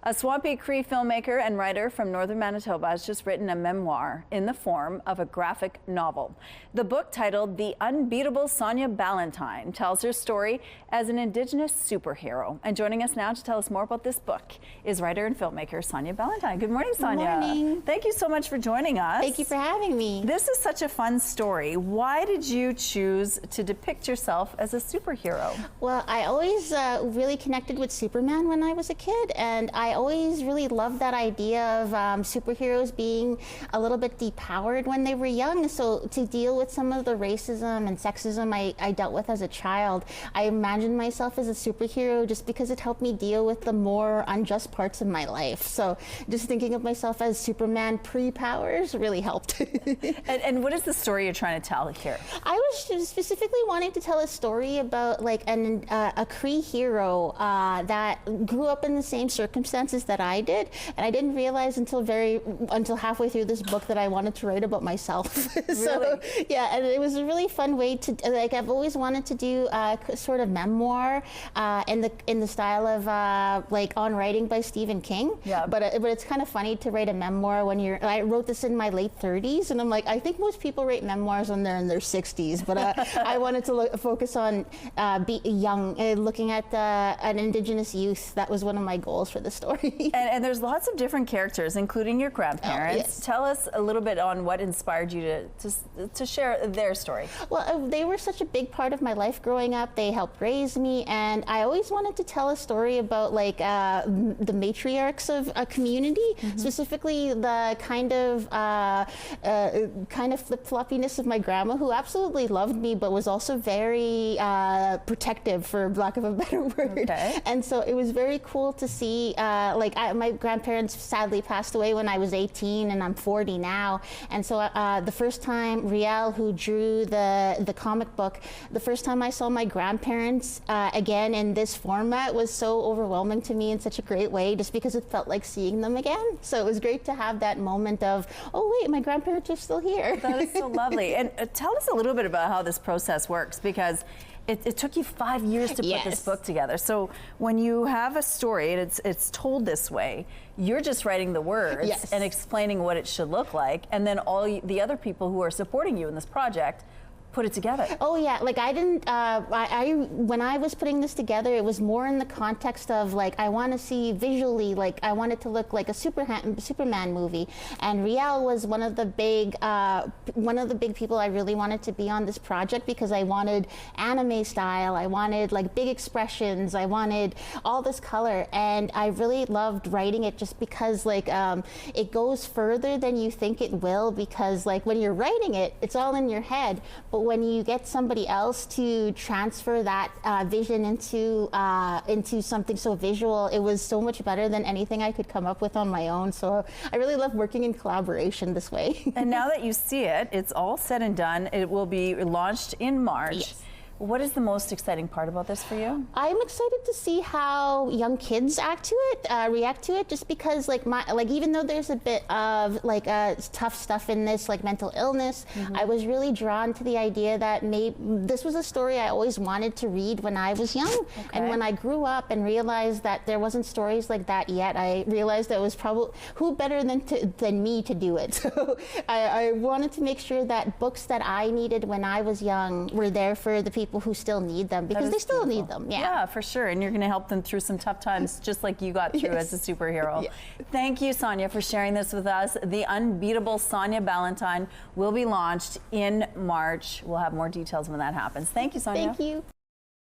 A Swampy Cree filmmaker and writer from northern Manitoba has just written a memoir in the form of a graphic novel. The book, titled The Unbeatable Sonya Ballantyne, tells her story as an Indigenous superhero. And joining us now to tell us more about this book is writer and filmmaker Sonya Ballantyne. Good morning, Sonya. Good morning. Thank you so much for joining us. Thank you for having me. This is such a fun story. Why did you choose to depict yourself as a superhero? Well, I always really connected with Superman when I was a kid, and I always really loved that idea of superheroes being a little bit depowered when they were young. So to deal with some of the racism and sexism I dealt with as a child, I imagined myself as a superhero just because it helped me deal with the more unjust parts of my life. So just thinking of myself as Superman pre-powers really helped. And what is the story you're trying to tell here? I was specifically wanting to tell a story about like a Cree hero that grew up in the same circumstances that I did, and I didn't realize until halfway through this book that I wanted to write about myself. So yeah, and it was a really fun way to, like, I've always wanted to do a sort of memoir in the style of like On Writing by Stephen King. Yeah. But it's kind of funny to write a memoir when I wrote this in my late 30s, and I'm like, I think most people write memoirs when they're in their 60s, but I wanted to focus on be young, looking at an Indigenous youth. That was one of my goals for the story. And there's lots of different characters, including your grandparents. Oh, yes. Tell us a little bit on what inspired you to share their story. Well, they were such a big part of my life growing up. They helped raise me, and I always wanted to tell a story about like the matriarchs of a community, specifically the kind of flip-floppiness of my grandma, who absolutely loved me, but was also very protective, for lack of a better word. Okay. And so it was very cool to see, my grandparents sadly passed away when I was 18, and I'm 40 now. And so the first time, Riel, who drew the comic book, the first time I saw my grandparents again in this format was so overwhelming to me in such a great way, just because it felt like seeing them again. So it was great to have that moment of, oh wait, my grandparents are still here. That is so lovely. And tell us a little bit about how this process works, because it took you 5 years to put this book together. So when you have a story and it's told this way, you're just writing the words and explaining what it should look like, and then all the other people who are supporting you in this project put it together. Oh yeah, like I didn't, when I was putting this together, it was more in the context of like, I want to see visually, like I want it to look like a Superman movie. And Riel was one of the big people I really wanted to be on this project, because I wanted anime style, I wanted like big expressions, I wanted all this color, and I really loved writing it just because like it goes further than you think it will, because like when you're writing it, it's all in your head, but when you get somebody else to transfer that vision into something so visual, it was so much better than anything I could come up with on my own. So I really love working in collaboration this way. And now that you see it, it's all said and done. It will be launched in March. Yes. What is the most exciting part about this for you? I'm excited to see how young kids react to it, just because like even though there's a bit of like tough stuff in this, like mental illness, I was really drawn to the idea that maybe this was a story I always wanted to read when I was young. And when I grew up and realized that there wasn't stories like that yet, I realized that it was probably who better than me to do it. So I wanted to make sure that books that I needed when I was young were there for the people who still need them, because they still need them. Yeah, for sure. And you're going to help them through some tough times, just like you got through as a superhero. Thank you, Sonya, for sharing this with us. The Unbeatable Sonya Ballantyne will be launched in March. We'll have more details when that happens. Thank you, Sonya. Thank you.